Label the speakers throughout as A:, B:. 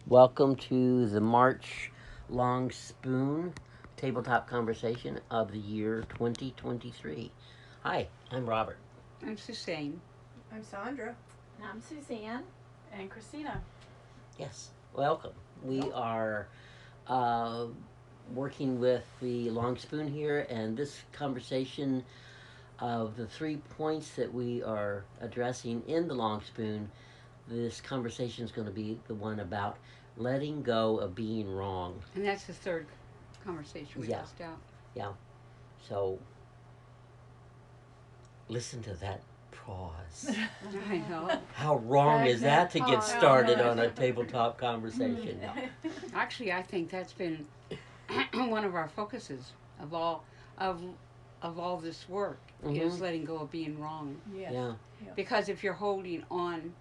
A: Welcome to the March Long Spoon tabletop conversation of the year 2023. Hi, I'm Robert.
B: I'm Suzanne.
C: I'm Sandra.
D: And I'm Suzanne.
C: And Christina.
A: Yes, welcome. We are uh, working with the Long Spoon here, and this conversation of the 3 points that we are addressing in the Long Spoon, this conversation is going to be the one about letting go of being wrong.
B: And that's the third conversation we
A: Yeah.
B: just out.
A: Yeah. So listen to that pause.
B: I know.
A: How wrong is that to get
D: Pause.
A: started on a tabletop conversation?
B: Actually, I think that's been one of our focuses of all of all this work is letting go of being wrong.
C: Yes.
A: Yeah.
B: Because if you're holding on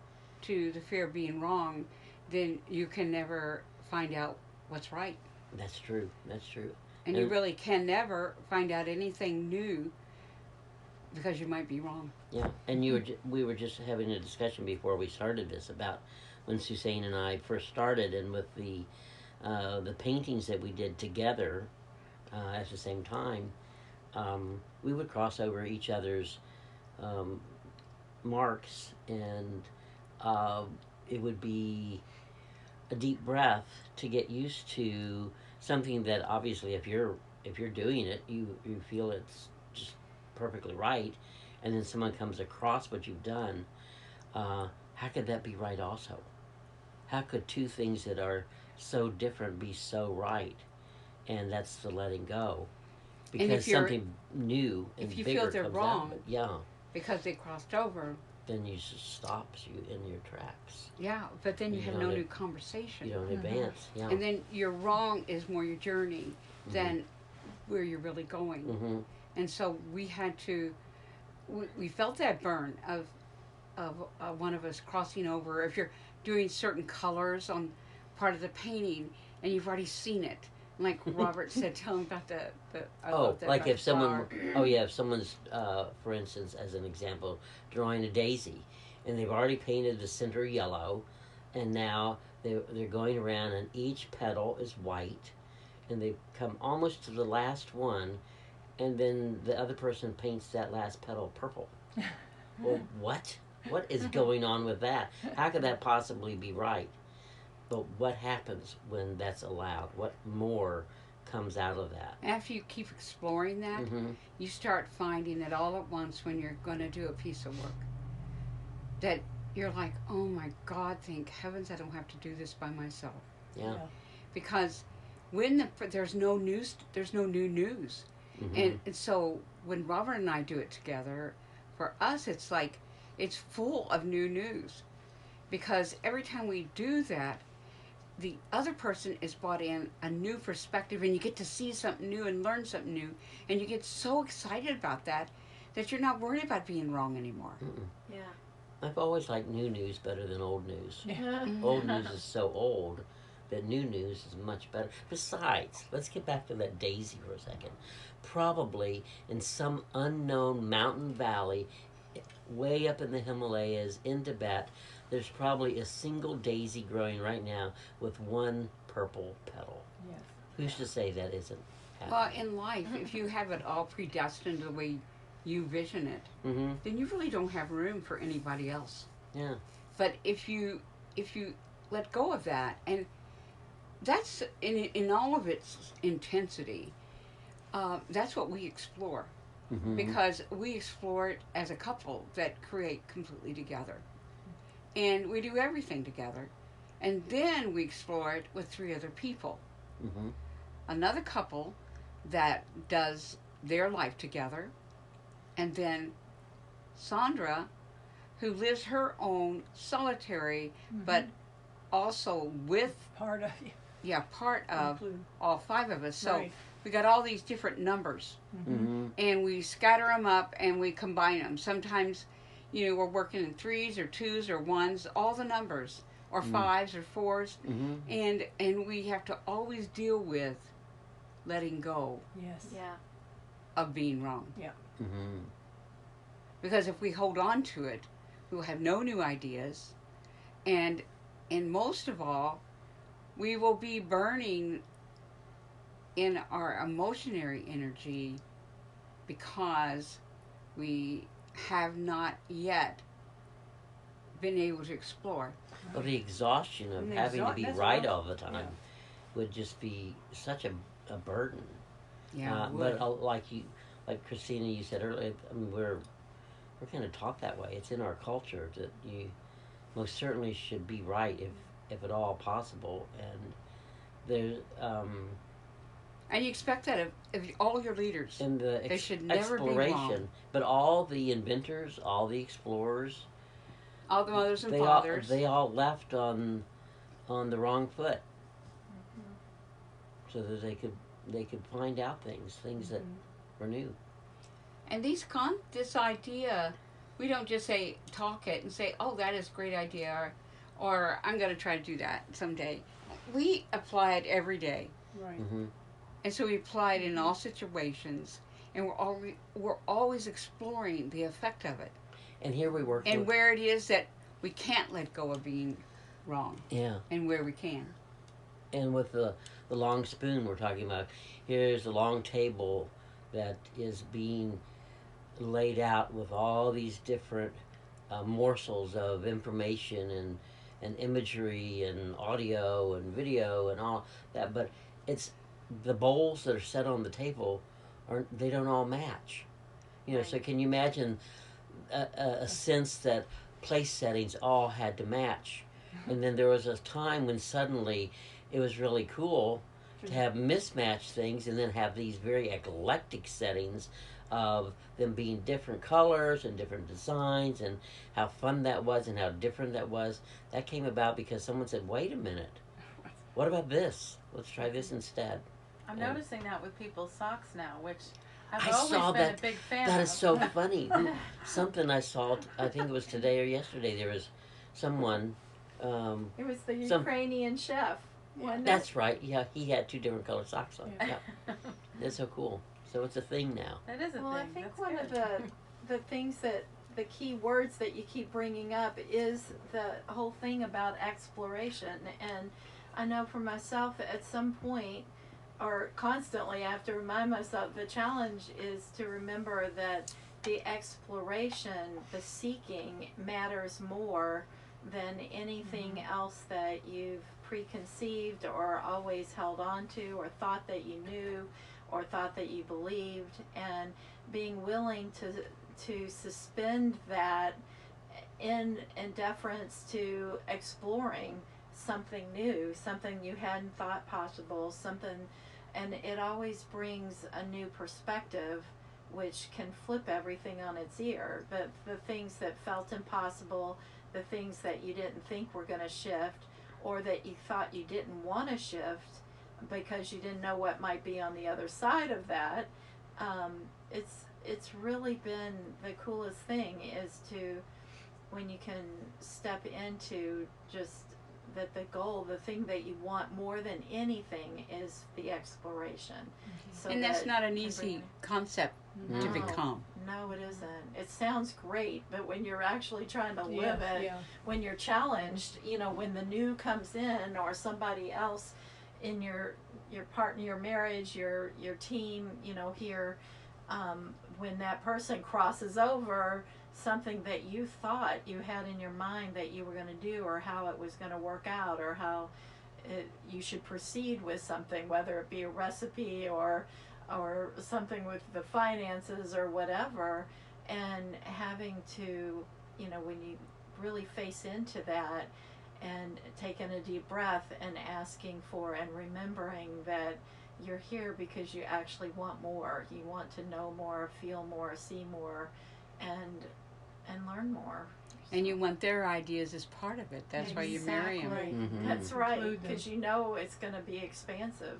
B: to the fear of being wrong, then you can never find out what's right.
A: That's true. That's true.
B: And you really can never find out anything new because you might be wrong.
A: Yeah. And we were just having a discussion before we started this about when Suzanne and I first started, and with the paintings that we did together at the same time, we would cross over each other's marks, and it would be a deep breath to get used to something that obviously if you're doing it, you feel it's just perfectly right, and then someone comes across what you've done. How could that be right also? How could two things that are so different be so right? And that's the letting go, because something new and
B: if you
A: bigger
B: feel they're
A: comes
B: wrong,
A: out of it. Yeah,
B: because they crossed over.
A: then you just stops you in your tracks.
B: Yeah, but then you
A: You
B: have
A: don't
B: no
A: ad-
B: new conversation.
A: You don't advance. Yeah.
B: And then your wrong is more your journey than where you're really going.
A: Mm-hmm.
B: And so we had to, we felt that burn of one of us crossing over. If you're doing certain colors on part of the painting and you've already seen it, like Robert said, tell him about the I
A: Oh,
B: love that
A: like
B: about
A: if
B: the
A: someone,
B: flower.
A: if someone's, for instance, as an example, drawing a daisy, and they've already painted the center yellow, and now they're going around, and each petal is white, and they come almost to the last one, and then the other person paints that last petal purple. Well, what? What is going on with that? How could that possibly be right? But what happens when that's allowed? What more comes out of that?
B: After you keep exploring that, you start finding that all at once when you're going to do a piece of work, that you're like, oh my God, thank heavens I don't have to do this by myself.
A: Yeah.
B: Because when there's no news, there's no new news. And so when Robert and I do it together, for us it's like it's full of new news, because every time we do that, the other person is brought in a new perspective, and you get to see something new and learn something new, and you get so excited about that that you're not worried about being wrong anymore.
D: Yeah.
A: I've always liked new news better than old news.
D: Yeah.
A: Old news is so old that new news is much better. Besides, let's get back to that daisy for a second. Probably in some unknown mountain valley, way up in the Himalayas in Tibet, there's probably a single daisy growing right now with one purple petal.
C: Yes.
A: Who's to say that isn't happening?
B: Well, in life, if you have it all predestined the way you vision it, then you really don't have room for anybody else.
A: Yeah.
B: But if you let go of that, and that's in all of its intensity, that's what we explore, because we explore it as a couple that create completely together, and we do everything together, and then we explore it with three other people, another couple that does their life together, and then Sandra, who lives her own solitary, but also with
C: Part of
B: part of
C: include.
B: all five of us. So
C: Right.
B: we got all these different numbers, and we scatter them up and we combine them. Sometimes, we're working in threes or twos or ones, all the numbers, or fives or fours, and we have to always deal with letting go
C: Yes.
D: Yeah.
B: of being wrong.
A: Mm-hmm.
B: Because if we hold on to it, we will have no new ideas, and most of all, we will be burning in our emotionary energy because we have not yet been able to explore.
A: Well, the exhaustion of
C: And the
A: having to be
C: that's
A: right
C: rough.
A: all the time would just be such a burden.
B: Yeah, it
A: But
B: would.
A: like Christina, you said earlier. I mean, we're kind of taught that way. It's in our culture that you most certainly should be right if at all possible. And there's
B: And you expect that of all your leaders.
A: in the
B: They should never be wrong.
A: exploration, but all the inventors, all the explorers,
B: All the mothers and
A: they
B: fathers.
A: they all left on the wrong foot, so that they could find out things that were new.
B: And this idea, we don't just say, talk it and say, oh, that is a great idea, or I'm going to try to do that someday. We apply it every day.
C: Right.
A: Hmm.
B: And so we apply it in all situations, and we're always exploring the effect of it
A: And here we work.
B: and where it is that we can't let go of being wrong,
A: Yeah,
B: and where we can.
A: and with the long spoon we're talking about, here's a long table that is being laid out with all these different morsels of information and imagery and audio and video and all that, but it's the bowls that are set on the table they don't all match, so can you imagine a sense that place settings all had to match, and then there was a time when suddenly it was really cool to have mismatched things and then have these very eclectic settings of them being different colors and different designs, and how fun that was and how different that was. That came about because someone said, wait a minute, what about this? Let's try this instead.
C: I'm
A: And-
C: noticing that with people's socks now, which I've
A: I
C: always
A: saw
C: been
A: that.
C: a big fan
A: That
C: of.
A: is so funny. Something I saw, I think it was today or yesterday, there was someone,
D: It was the
A: Some-
D: Ukrainian chef. Wasn't it?
A: that's right, yeah, he had two different colored socks on.
C: Yeah.
A: Yeah, that's so cool. So it's a thing now.
C: That is a
D: Well,
C: thing.
D: I think
C: That's
D: one
C: good.
D: of the things that the key words that you keep bringing up is the whole thing about exploration. And I know for myself, at some point, or constantly, I have to remind myself the challenge is to remember that the exploration, the seeking, matters more than anything else that you've preconceived or always held on to or thought that you knew or thought that you believed, and being willing to suspend that in deference to exploring something new, something you hadn't thought possible, something, and it always brings a new perspective which can flip everything on its ear. But the things that felt impossible, the things that you didn't think were going to shift, or that you thought you didn't want to shift because you didn't know what might be on the other side of that, it's really been the coolest thing is to when you can step into just that the goal, the thing that you want more than anything is the exploration. So
B: And that's
D: that
B: not an
D: can
B: easy
D: bring-
B: concept to
D: No.
B: become.
D: No, it isn't. It sounds great, but when you're actually trying to live
C: Yeah,
D: it,
C: yeah.
D: when you're challenged, when the new comes in or somebody else in your partner, your marriage, your team, here, when that person crosses over something that you thought you had in your mind that you were going to do, or how it was going to work out, or how you should proceed with something, whether it be a recipe or something with the finances or whatever, and having to, when you really face into that and taking a deep breath and asking for and remembering that you're here because you actually want more. You want to know more, feel more, see more, and learn more.
B: And you want their ideas as part of it. That's why you marry them.
D: Exactly.
A: Mhm.
D: That's right,
C: Include them.
D: because it's going to be expansive.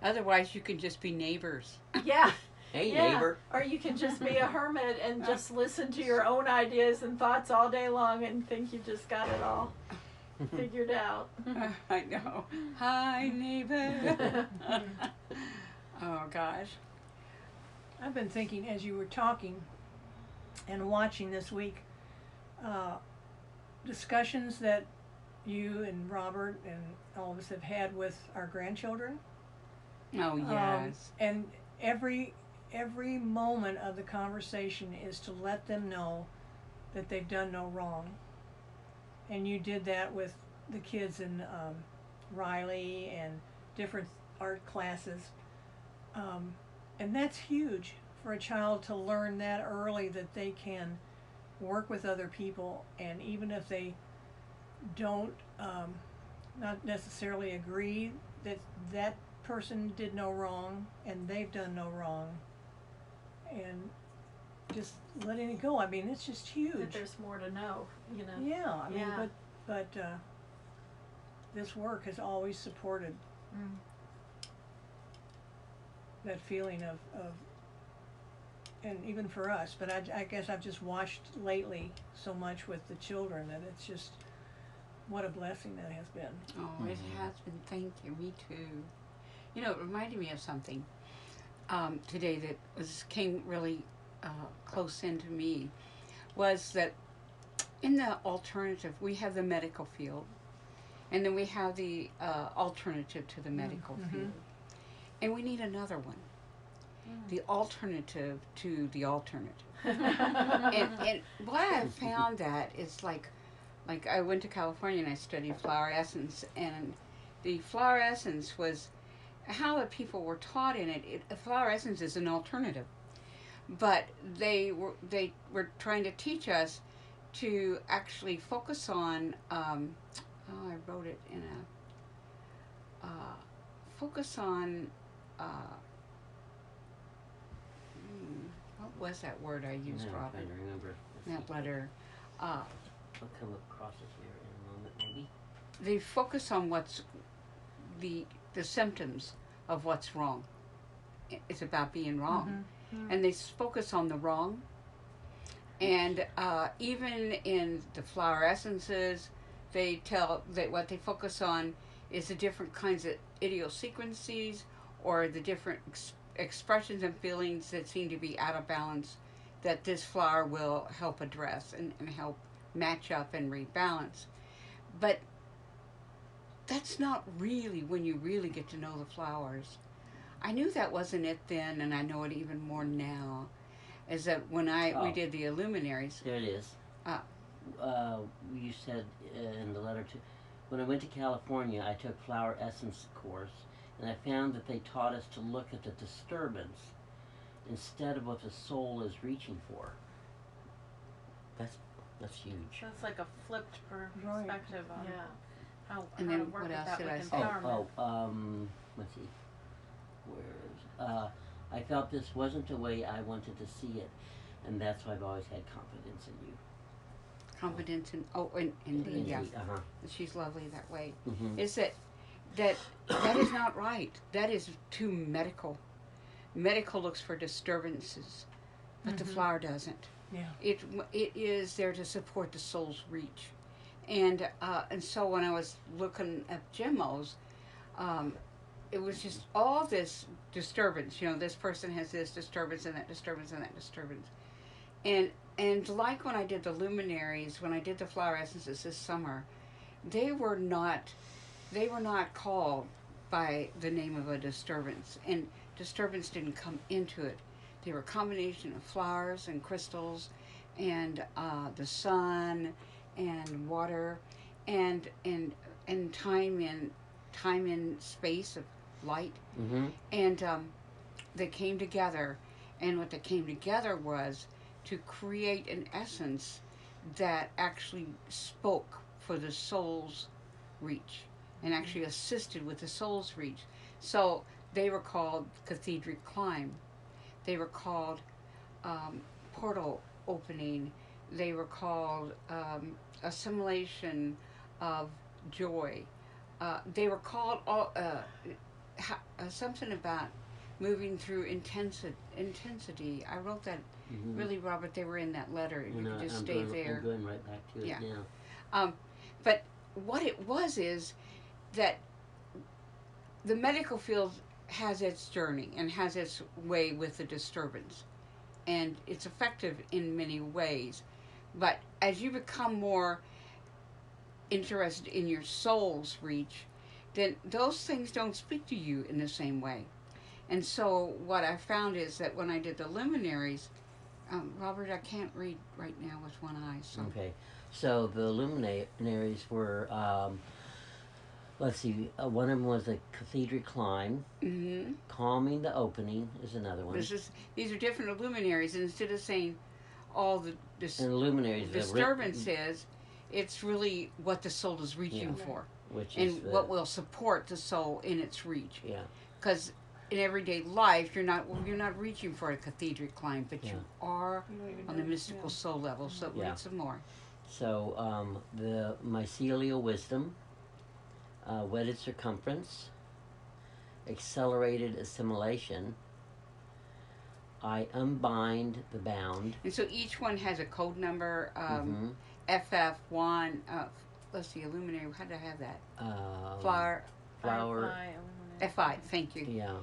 B: Otherwise, you can just be neighbors.
D: Yeah.
A: Hey,
D: Yeah.
A: neighbor.
D: Or you can just be a hermit and just listen to your own ideas and thoughts all day long and think you just got it all figured out.
B: I know. Hi, neighbor. Oh, gosh.
E: I've been thinking as you were talking and watching this week, discussions that you and Robert and all of us have had with our grandchildren.
B: Oh yes.
E: And every moment of the conversation is to let them know that they've done no wrong. And you did that with the kids in Riley and different art classes. And that's huge for a child to learn that early, that they can work with other people, and even if they don't not necessarily agree, that that person did no wrong and they've done no wrong, and just letting it go. I mean, it's just
D: That
E: huge.
D: there's more to know, you know.
E: Yeah, I mean,
D: Yeah.
E: but this work has always supported
D: Mm.
E: that feeling of and even for us, but I guess I've just watched lately so much with the children that it's just, what a blessing that has been.
B: Oh, it has been. Thank you. Me too. You know, it reminded me of something today that came really close into me. Was that in the alternative, we have the medical field, and then we have the alternative to the medical field, and we need another one. The alternative to the alternative. and what I've found that is like I went to California and I studied flower essence, and the flower essence was how the people were taught in it. Flower essence is an alternative, but they were trying to teach us to actually focus on. I wrote it in a focus on. What was that word I used,
A: I'm
B: Robert?
A: trying to remember. Let's
B: That
A: see.
B: letter.
A: I'll come across it here in a moment, maybe.
B: They focus on what's the symptoms of what's wrong. It's about being wrong, and they focus on the wrong. And even in the flower essences, they tell that what they focus on is the different kinds of idiosyncrasies or the different expressions and feelings that seem to be out of balance, that this flower will help address and help match up and rebalance. But that's not really when you really get to know the flowers. I knew that wasn't it then, and I know it even more now, is that when we did the Illuminaries.
A: There it is. You said in the letter to, when I went to California, I took flower essence course, and I found that they taught us to look at the disturbance instead of what the soul is reaching for. That's huge.
C: So it's like a flipped perspective on
D: Yeah.
C: how
B: And
C: to
B: then
C: work
B: what
C: with
B: else
C: that
B: did
C: with
B: I say?
C: empowerment.
A: Let's see. I felt this wasn't the way I wanted to see it, and that's why I've always had confidence in you.
B: Confidence in indeed, yeah. She's lovely that way.
A: Mm-hmm.
B: Is that is not right. That is too medical. Medical looks for disturbances, but the flower doesn't.
E: Yeah.
B: It is there to support the soul's reach, and so when I was looking at Gemos, it was just all this disturbance. You know, this person has this disturbance and that disturbance and that disturbance, and like when I did the luminaries, when I did the flower essences this summer, they were not called by the name of a disturbance, and disturbance didn't come into it. They were a combination of flowers and crystals, and the sun, and water, and time in space of light, and they came together, and what they came together was to create an essence that actually spoke for the soul's reach, and actually assisted with the soul's reach. So they were called Cathedral Climb. They were called portal opening. They were called assimilation of joy. They were called something about moving through intensity. I wrote that really, Robert. They were in that letter. You could just stay there.
A: I'm going right back to it now.
B: But what it was is that the medical field has its journey and has its way with the disturbance, and it's effective in many ways. But as you become more interested in your soul's reach, then those things don't speak to you in the same way. And so what I found is that when I did the luminaries, Robert, I can't read right now with one eye, so.
A: Okay, so the luminaries were, let's see, one of them was a cathedral climb.
B: Mm-hmm.
A: Calming the opening is another one.
B: These are different luminaries, and instead of saying all the
A: And the luminaries,
B: disturbances, it's really what the soul is reaching for,
A: which is
B: and what will support the soul in its reach.
A: Yeah.
B: Because in everyday life, you're not reaching for a cathedral climb, but you are
E: You don't even
B: on the
E: know.
B: mystical soul level. So
A: Yeah.
B: read some more.
A: So the mycelial wisdom, wedded circumference, accelerated assimilation, I unbind the bound.
B: And so each one has a code number.
A: Mhm.
B: FF1. Let's see, illuminary. How did I have that? Flower.
A: Flower.
C: Firefly, illuminate.
B: FI. Thank you.
A: Yeah.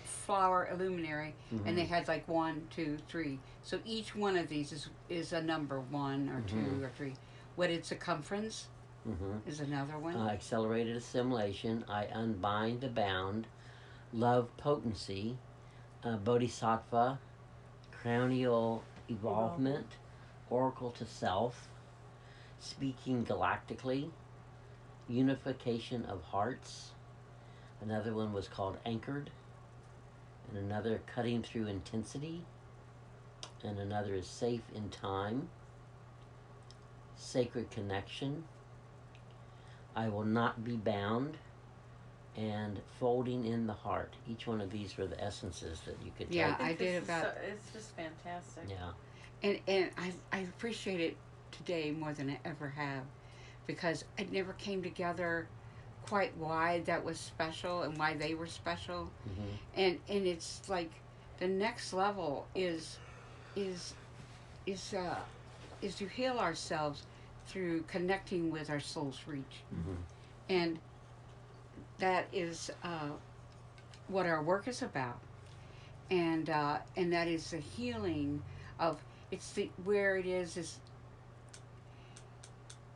B: Flower illuminary,
A: Mhm.
B: and they had like 1, 2, 3. So each one of these is a number 1 or 2 or 3. Wedded circumference
A: Mm-hmm.
B: is another one.
A: Accelerated assimilation, I unbind the bound, love potency, bodhisattva, cranial evolvement, oracle to self, speaking galactically, unification of hearts. Another one was called anchored, and another cutting through intensity, and another is safe in time, sacred connection, I will not be bound, and folding in the heart. Each one of these were the essences that you could
B: Yeah,
A: take.
B: I
C: think
B: did
C: this is
B: about-
C: so- it's just fantastic.
A: Yeah.
B: And I appreciate it today more than I ever have, because it never came together quite why that was special and why they were special.
A: Mm-hmm.
B: And it's like the next level is to heal ourselves through connecting with our soul's reach.
A: Mm-hmm.
B: And that is what our work is about. And that is the healing of, it's the, where it is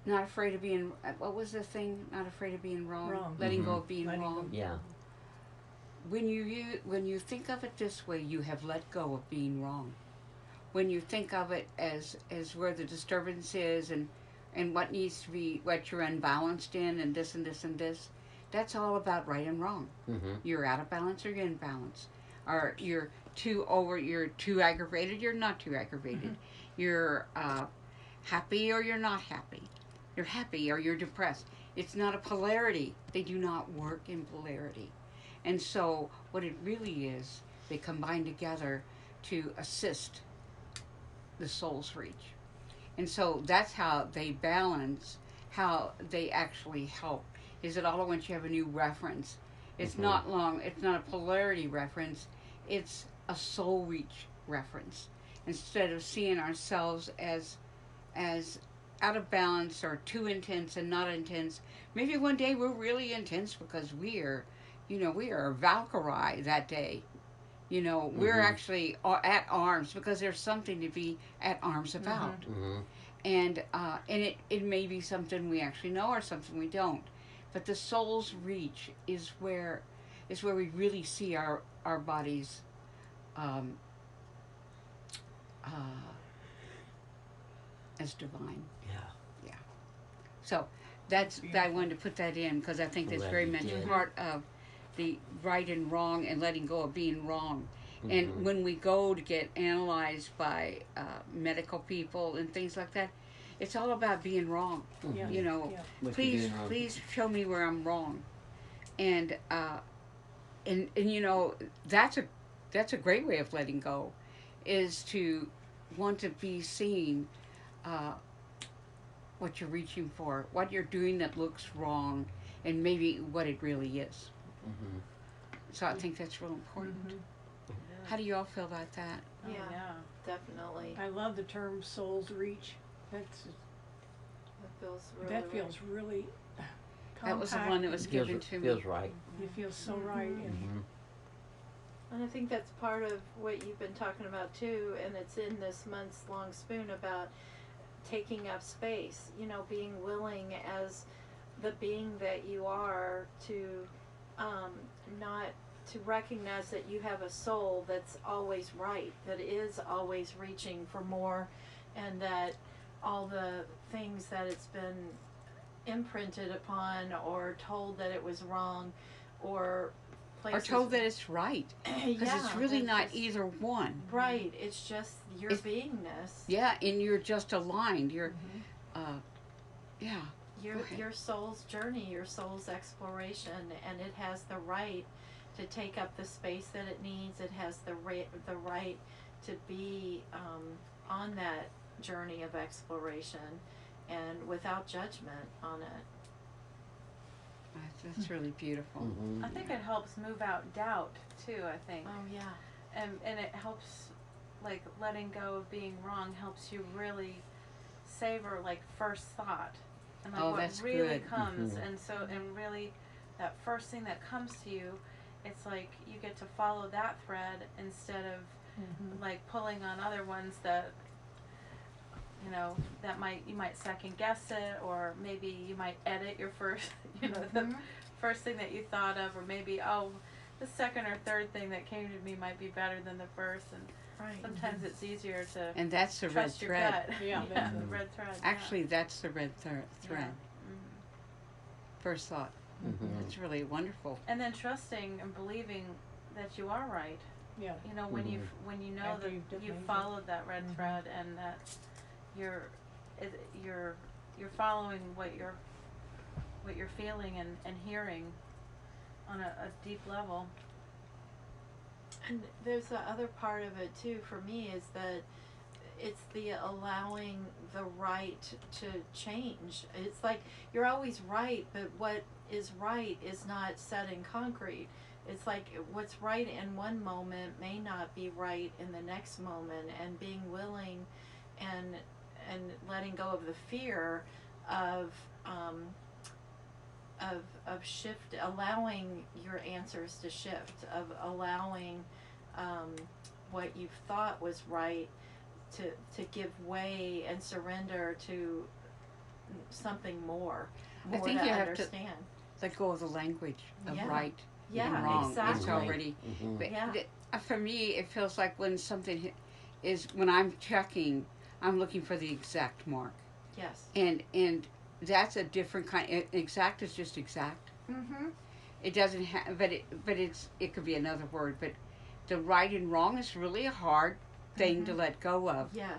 B: not afraid of being, what was the thing? Not afraid of being wrong.
E: Wrong.
B: Letting go
A: Mhm.
B: of being
E: Letting
B: wrong.
E: go.
A: Yeah.
B: When you think of it this way, you have let go of being wrong. When you think of it as where the disturbance is and what needs to be, what you're unbalanced in, and this and this and this, that's all about right and wrong.
A: Mm-hmm.
B: You're out of balance or you're in balance. Or you're too aggravated, you're not too aggravated. You're happy or you're not happy. You're happy or you're depressed. It's not a polarity. They do not work in polarity. And so what it really is, they combine together to assist the soul's reach. And so that's how they balance, how they actually help. Is it all once you have a new reference? It's not long, it's not a polarity reference, it's a soul reach reference. Instead of seeing ourselves as out of balance or too intense and not intense, maybe one day we're really intense because we are Valkyrie that day. We're actually at arms because there's something to be at arms about.
A: Mm-hmm.
B: And it may be something we actually know or something we don't. But the soul's reach is where we really see our bodies as divine.
A: Yeah.
B: So I wanted to put that in because I think that's
A: Glad
B: very
A: you
B: much
A: did.
B: part of the right and wrong and letting go of being wrong.
A: Mhm.
B: And when we go to get analyzed by medical people and things like that, it's all about being wrong.
E: Yeah.
B: You know,
E: Yeah.
A: What you're
B: please,
A: doing wrong.
B: please show me where I'm wrong. And that's a great way of letting go, is to want to be seen what you're reaching for, what you're doing that looks wrong, and maybe what it really is.
A: Mm-hmm.
B: So I think that's real important. How do you all feel about that?
C: Oh,
D: Yeah.
C: yeah.
D: Definitely.
E: I love the term soul's reach.
D: That feels really
E: That feels really
B: That was the
E: compact.
B: one that was given to me.
A: Feels right.
E: It feels so right. And
A: Mm-hmm.
D: And I think that's part of what you've been talking about too, and it's in this month's long spoon about taking up space, being willing as the being that you are to not to recognize that you have a soul that's always right, that is always reaching for more, and that all the things that it's been imprinted upon or told that it was wrong or places,
B: Or told that it's right. Because
D: yeah,
B: it's really
D: that's
B: not
D: just-
B: either one.
D: right. It's just your
B: It's-
D: beingness.
B: Yeah, and you're just aligned. You're, yeah.
D: Your
B: Go ahead.
D: your soul's journey, your soul's exploration, and it has the right to take up the space that it needs. It has the right to be on that journey of exploration, and without judgment on it.
B: That's really beautiful.
A: Mhm.
C: I think it helps move out doubt too, I think.
D: Oh yeah.
C: And it helps, like, letting go of being wrong helps you really savor, like, first thought. And, like,
B: Oh,
C: what
B: that's
C: really
B: good.
C: comes.
A: Mhm.
C: And so, and really, that first thing that comes to you, it's like you get to follow that thread instead of, like, pulling on other ones that, that you might second guess it, or maybe you might edit your first, the first thing that you thought of, or maybe, the second or third thing that came to me might be better than the first, and
D: Right.
C: sometimes it's easier to
B: And that's the red
C: trust your
B: thread.
C: gut.
E: Yeah,
C: The
A: that's-
C: red thread.
B: Actually, that's the red thread.
C: Mhm.
B: First thought.
A: Mhm.
B: That's really wonderful.
C: And then trusting and believing that you are right.
E: Yeah.
C: When
A: Mhm.
C: when you know
E: After
C: that
E: you've
C: you
E: defined it.
C: followed that red
E: Mhm.
C: thread, and that you're following what you're feeling and hearing on a deep level.
D: And there's the other part of it too for me, is that it's the allowing the right to change. It's like you're always right, but what is right is not set in concrete. It's like what's right in one moment may not be right in the next moment, and being willing and letting go of the fear of shift, allowing your answers to shift, of allowing what you thought was right to give way and surrender to something more
B: I think
D: to
B: you have to-
D: understand.
B: Let go of the language of
D: Yeah.
B: right
D: Yeah,
B: and wrong.
D: exactly.
B: It's already.
A: Mhm.
B: But
D: Yeah.
B: for me, it feels like when something is when I'm checking, I'm looking for the exact mark,
D: Yes.
B: and that's a different kind. Exact is just exact.
D: Mm-hmm.
B: It doesn't have, but it could be another word. But the right and wrong is really a hard thing to let go of.
D: Yes.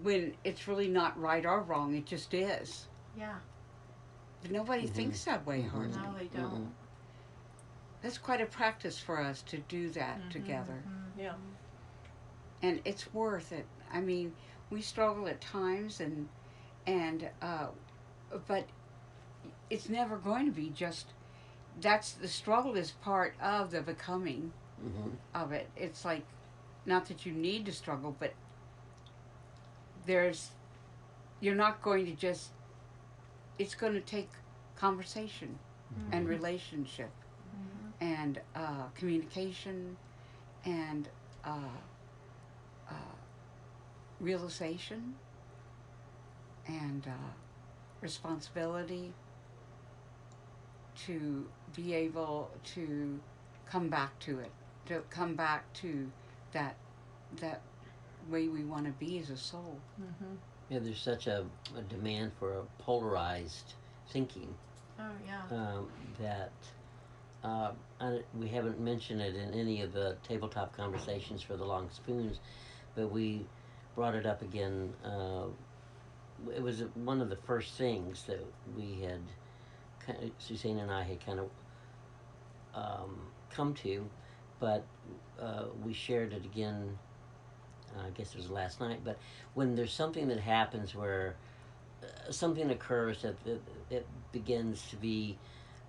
B: When it's really not right or wrong, it just is.
D: Yeah.
B: But nobody
A: Mhm.
B: thinks that way
A: Mhm.
B: hardly.
D: No, they don't.
B: That's quite a practice for us to do that together.
D: Mhm.
E: Yeah.
B: And it's worth it. I mean, we struggle at times, but it's never going to be just. That's the struggle is part of the becoming
A: Mhm.
B: of it. It's like, not that you need to struggle, but you're not going to just. It's going to take conversation and relationship and communication and realization and responsibility to be able to come back to it, to come back to that way we want to be as a soul.
E: Mm-hmm.
A: Yeah, there's such a demand for a polarized thinking
D: Oh yeah.
A: that we haven't mentioned it in any of the tabletop conversations for the Long Spoons, but we brought it up again. It was one of the first things that we had, Suzanne and I had kind of come to, but we shared it again. I guess it was last night. But when there's something that happens where something occurs that it begins to be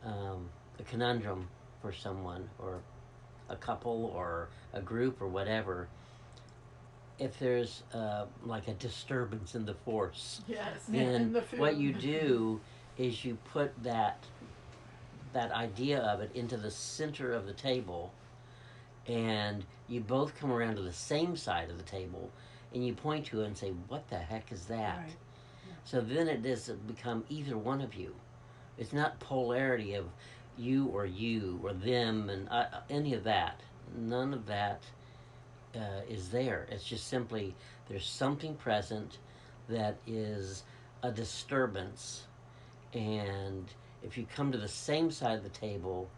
A: a conundrum for someone or a couple or a group or whatever, if there's like a disturbance in the force,
D: Yes.
A: then what you do is you put that idea of it into the center of the table, and you both come around to the same side of the table, and you point to it and say, "What the heck is that?"
E: Right.
A: So then it doesn't become either one of you. It's not polarity of you or them and any of that. None of that is there. It's just simply there's something present that is a disturbance, and if you come to the same side of the table,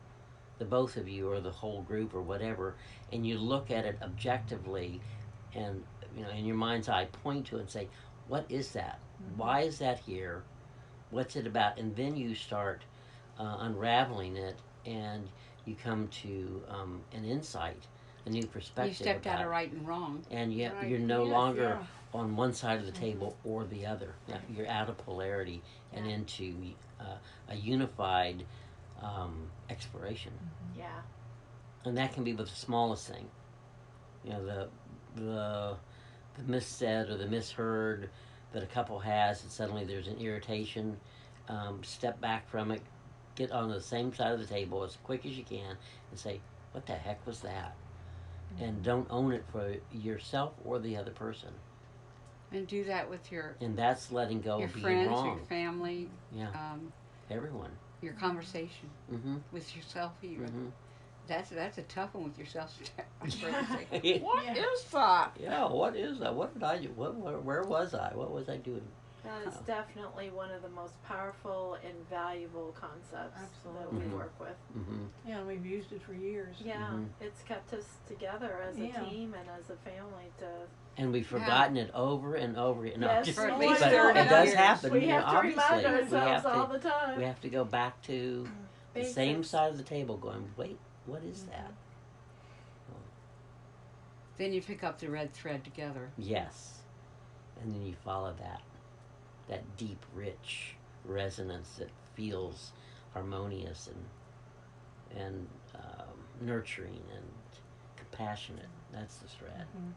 A: the both of you or the whole group or whatever, and you look at it objectively, and in your mind's eye point to it and say, "What is that? Why is that here? What's it about?" And then you start unraveling it, and you come to an insight, a new perspective.
B: You stepped out
A: about
B: of
A: it.
B: right and wrong.
A: And yet
E: Right.
A: you're no
E: Yes,
A: longer
E: yeah.
A: on one side of the table or the other. You're out of polarity and
D: Yeah.
A: into a unified exploration.
D: Yeah.
A: And that can be with the smallest thing. The missaid or the misheard that a couple has, and suddenly there's an irritation. Step back from it, get on the same side of the table as quick as you can, and say, "What the heck was that?" And don't own it for yourself or the other person.
B: And do that with your
A: And that's letting go of being
B: friends,
A: wrong.
B: your family,
A: Yeah, everyone.
B: your conversation
A: Mm-hmm.
B: with yourself even.
A: Mm-hmm.
B: That's a tough one with yourself. I'm afraid to say,
A: Yeah.
B: what is that?
A: Yeah, what is that? What did I do? Where was I? What was I doing?
D: That is definitely one of the most powerful and valuable concepts that
C: Absolutely.
D: we
A: Mhm.
D: work with.
A: Mm-hmm.
E: Yeah, and we've used it for years.
D: Yeah,
A: Mhm.
D: it's kept us together as a
E: Yeah.
D: team and as a family to.
A: And we've forgotten it over and over again. No,
D: Yes,
A: just,
B: For at
D: we
B: least
A: but
B: 30
A: it does
B: years.
A: happen.
D: We have to
A: obviously.
D: remind
A: we
D: ourselves
A: have
D: all
A: to,
D: the time.
A: we have to go back to the same
D: Basics.
A: side of the table going, wait, what is that?
B: Then you pick up the red thread together.
A: Yes. And then you follow that deep, rich resonance that feels harmonious and nurturing and compassionate. That's the thread.
E: Mhm.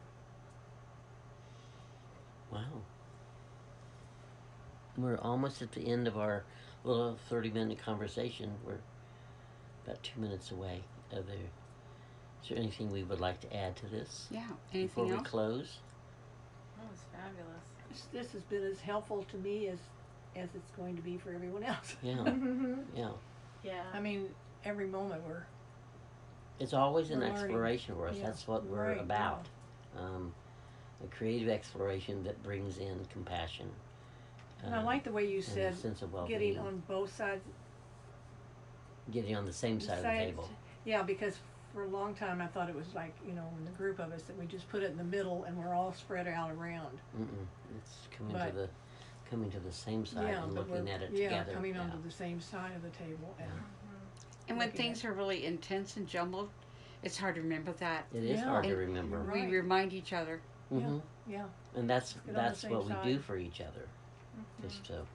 A: Wow. We're almost at the end of our little 30-minute conversation. We're about 2 minutes away. Is there anything we would like to add to this
B: Yeah.
A: before
B: Anything
A: we
B: else?
A: close?
C: That was fabulous.
E: This has been as helpful to me as it's going to be for everyone else.
A: Yeah, yeah.
D: Yeah.
E: I mean, every moment we're
A: It's always an
E: We're learning.
A: exploration for us.
E: Yeah.
A: That's what we're
E: Right,
A: about. A creative exploration that brings in compassion.
E: and I like the way you
A: and
E: said
A: a sense of
E: getting
A: well-being.
E: on both sides.
A: Getting on the same side of the table.
E: Yeah, because for a long time I thought it was like, in the group of us that we just put it in the middle and we're all spread out around.
A: Mm-mm. It's
E: But-
A: coming to the same side
E: yeah,
A: and
E: but
A: looking
E: we're
A: at it
E: yeah,
A: together.
E: coming
A: yeah.
E: onto the same side of the table. And
B: And when
E: looking
B: things are really intense and jumbled, it's hard to remember that.
A: It is
E: Yeah.
A: hard to
B: And
A: remember.
E: Right.
B: We remind each other.
A: Hmm.
E: yeah,
A: And that's
E: get on the
A: that's
E: same
A: what we
E: side.
A: do for each other, just to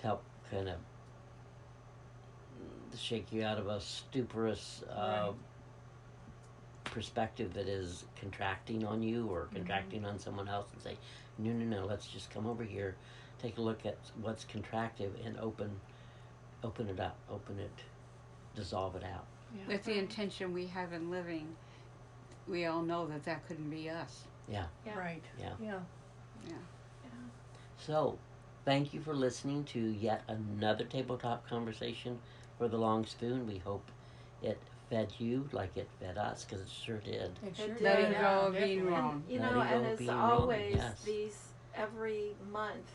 A: help kind of shake you out of a stuporous
E: Right.
A: perspective that is contracting on you or contracting on someone else, and say, no, let's just come over here, take a look at what's contractive, and open it up, dissolve it out.
B: With the intention we have in living, we all know that couldn't be us.
D: Yeah.
E: right.
A: Yeah.
E: Yeah.
A: So, thank you for listening to yet another tabletop conversation for the Long Spoon. We hope it fed you like it fed us, because it sure did.
E: It sure
D: did.
B: Letting
E: does.
B: go of
E: Definitely.
B: being wrong.
D: You
A: Letting
D: know,
A: go
D: and
A: of
D: as
A: being wrong,
D: always,
A: yes.
D: these every month,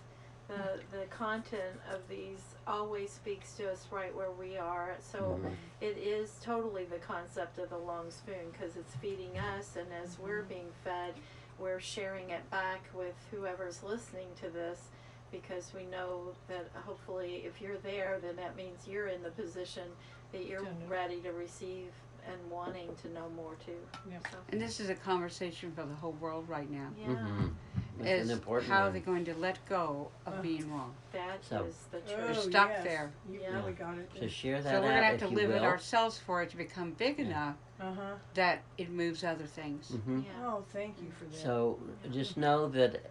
D: the content of these always speaks to us right where we are. So
A: Mhm.
D: it is totally the concept of the long spoon, because it's feeding us, and as we're being fed, we're sharing it back with whoever's listening to this, because we know that hopefully if you're there, then that means you're in the position that you're
E: To know.
D: ready to receive and wanting to know more too.
E: Yep.
D: So,
B: And this is a conversation for the whole world right now.
D: yeah,
A: Mhm. It's
B: Is
A: an important
B: how
A: one.
B: they're going to let go of being wrong.
D: that is
A: So-
D: the
E: Oh,
D: truth.
B: stuck
E: yes.
B: there.
E: You
D: Yeah.
E: really got it.
A: So share that
B: So we're
A: out,
B: going to have
A: if
B: to
A: you
B: live it
A: will.
B: ourselves for it to become big enough
E: Uh-huh.
B: that it moves other things.
A: Mhm.
D: Yeah.
E: Oh, thank you for that.
A: So just know that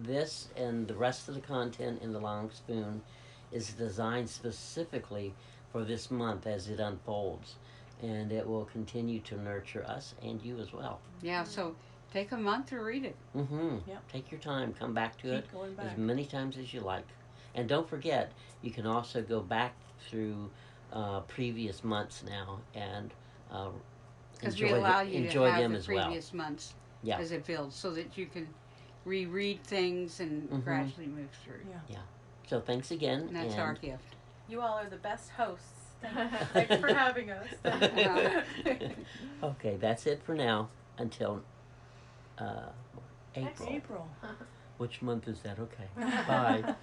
A: this and the rest of the content in the Long Spoon is designed specifically for this month as it unfolds, and it will continue to nurture us and you as well.
B: Yeah, so Take a month to read it.
A: Mm-hmm.
E: Yep.
A: Take your time. Come back to it
E: Keep going back.
A: as many times as you like. And don't forget, you can also go back through previous months now and
B: Because we allow you to have
A: them
B: the
A: as well.
B: previous months
A: Yeah.
B: as it builds, so that you can reread things and
A: Mhm.
B: gradually move through.
E: Yeah.
A: So thanks again.
B: And that's our gift.
C: You all are the best hosts. Thanks for having us.
A: Okay, that's it for now until April.
E: April.
A: Which month is that? Okay. Bye.